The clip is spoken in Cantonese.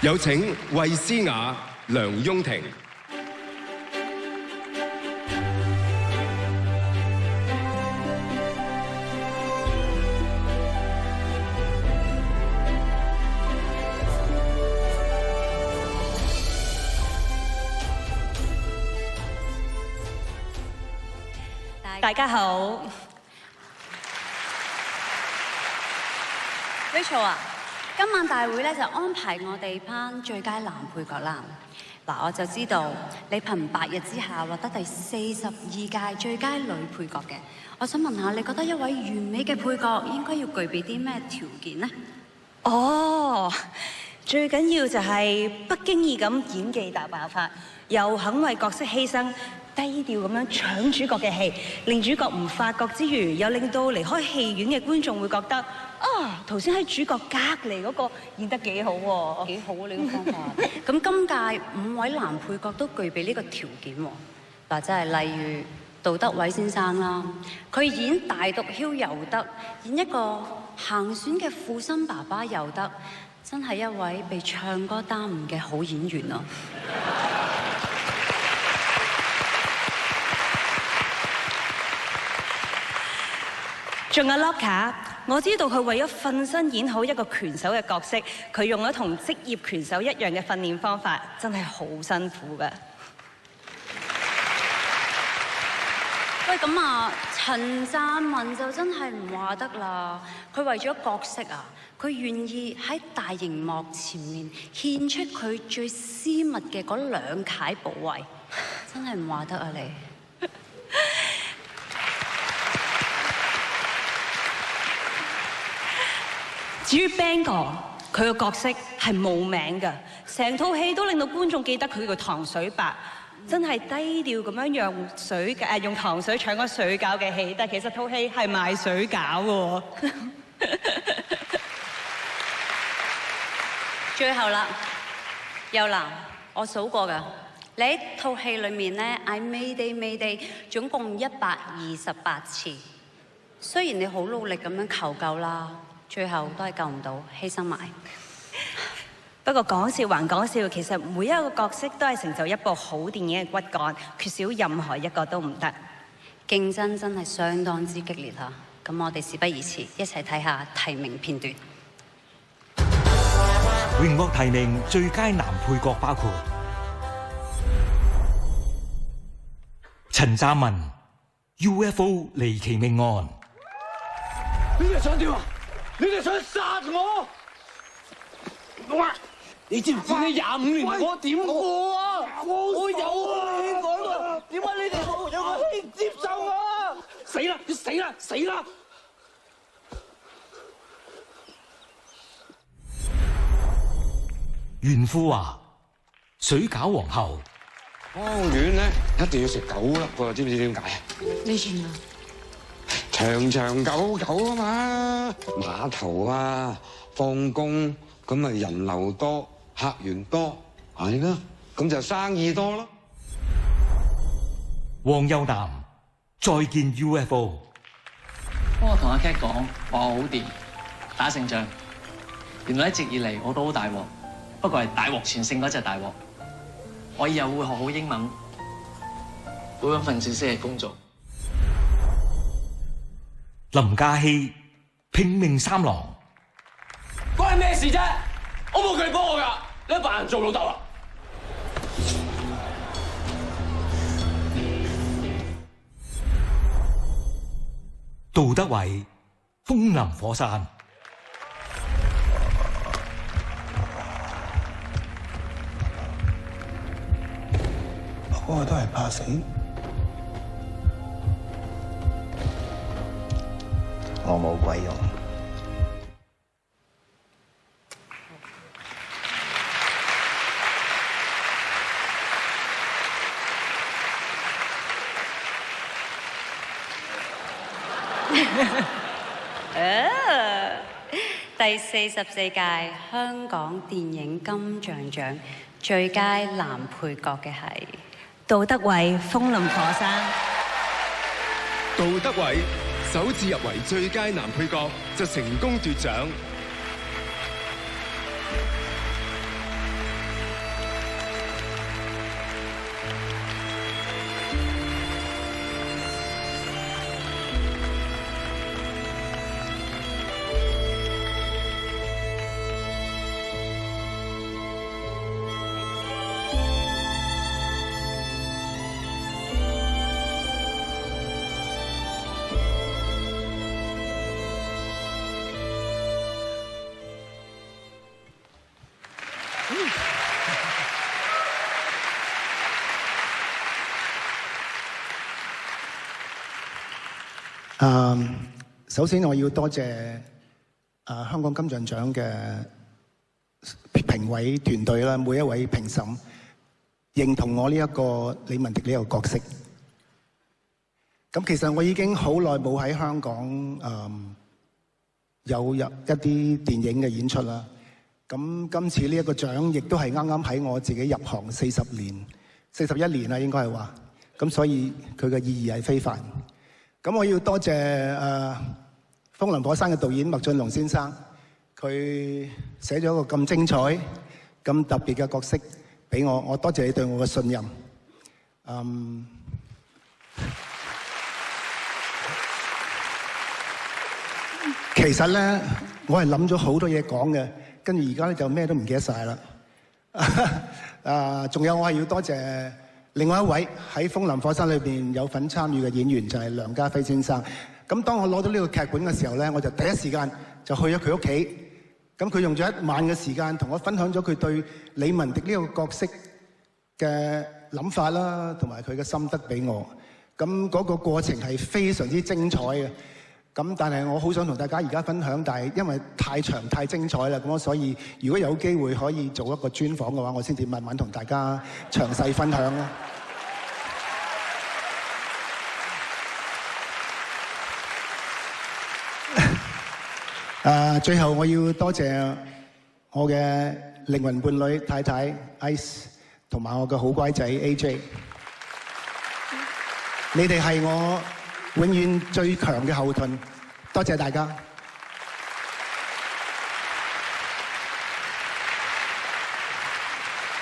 有請衛詩雅、梁雍婷。大家好 ，Rachel 啊，今晚大會咧就安排我哋頒最佳男配角啦。嗱，我就知道你憑白日之下獲得第42屆最佳女配角嘅。我想問下，你覺得一位完美嘅配角應該要具備啲咩條件呢？哦，最緊要就係不經意咁演技大爆發，又肯為角色犧牲。低調咁樣搶主角嘅戲，令主角唔發覺之餘，又令到離開戲院嘅觀眾會覺得啊，頭先喺主角隔離嗰個演得幾好喎，幾好啊！你個方法。咁今屆5位男配角都具備呢個條件喎。嗱，即係例如杜德偉先生啦，佢演大毒梟又得，演一個行選嘅負心爸爸又得，真係一位被唱歌耽誤嘅好演員啊！仲有 Loka， 我知道佢為咗瞓身演好一個拳手嘅角色，佢用咗同職業拳手一樣嘅訓練方法，真係好辛苦㗎。喂，咁啊，陳湛文就真係唔話得啦。佢為咗角色啊，佢願意喺大熒幕前面獻出佢最私密嘅嗰2塊部位，真係唔話得啊你。至於 Bang 哥，佢個角色係冇名㗎，成套戲都令到觀眾記得佢個糖水白，真係低調咁樣用糖水搶個水餃嘅戲，但係其實套戲係賣水餃喎。最後啦，又南，我數過㗎，你喺套戲裏面呢 I Mayday 總共128次，雖然你好努力咁樣求救啦。最後都係救唔到，犧牲埋。不過講笑還講笑，其實每一個角色都係成就一部好電影嘅骨幹，缺少任何一個都唔得。競爭真係相當之激烈嚇。咁我哋事不宜遲，一齊睇下提名片段。榮獲提名最佳男配角包括陳湛文 UFO 離奇命案。你哋想點啊？你哋想殺我？你知唔知你25年我點過啊？我有啊，你講啊？點解你哋有個戲唔接受啊？死啦！你死啦！死啦！袁富華水餃皇后。湯圓咧一定要食9粒喎，知唔知點解啊？你算啦。長長久久啊嘛，碼頭啊放工咁咪人流多，客源多，係啦，咁就生意多咯。黃又南再見 UFO。我同阿 Cat 講話我好掂，打勝仗。原來一直以嚟我都好大鑊，不過係大鑊全勝嗰隻大鑊。我以後會學好英文，會揾份正式嘅工作。林嘉熙拼命三郎。關你咩事啫？我冇叫你幫我㗎，你一扮人做老豆啊！杜德偉風林火山。不過都係怕死。我冇鬼用。第44屆香港電影金像獎最佳男配角嘅係杜德偉《風林火山》。杜德偉首次入圍最佳男配角就成功奪獎。首先我要多謝香港金像獎嘅評委團隊啦，每一位評審認同我呢一個李文迪呢個角色。咁其實我已經好耐冇喺香港有入一啲電影嘅演出啦。咁今次呢一個獎亦都係啱啱喺我自己入行41年啦，應該係話。咁所以佢嘅意義係非凡。咁我要多謝風林火山嘅導演麥浚龍先生，佢寫咗一個咁精彩、咁特別嘅角色俾我，我多謝你對我嘅信任。其實咧，我係諗咗好多嘢講嘅，跟住而家咧就咩都唔記得晒啦。仲有我係要多謝另外一位喺風林火山裏邊有份參與嘅演員，就係梁家輝先生。咁當我攞到呢個劇本嘅時候咧，我就第一時間就去咗佢屋企。咁佢用咗一晚嘅時間同我分享咗佢對李文迪呢個角色嘅諗法啦，同埋佢嘅心得俾我。咁嗰個過程係非常之精彩嘅。咁但係我好想同大家而家分享，但係因為太長太精彩啦，咁所以如果有機會可以做一個專訪嘅話，我先至慢慢同大家詳細分享啦。最後我要多謝我嘅靈魂伴侶太太 Ice 同埋我嘅好乖仔 AJ， 你哋係我永遠最強嘅後盾，多謝大家。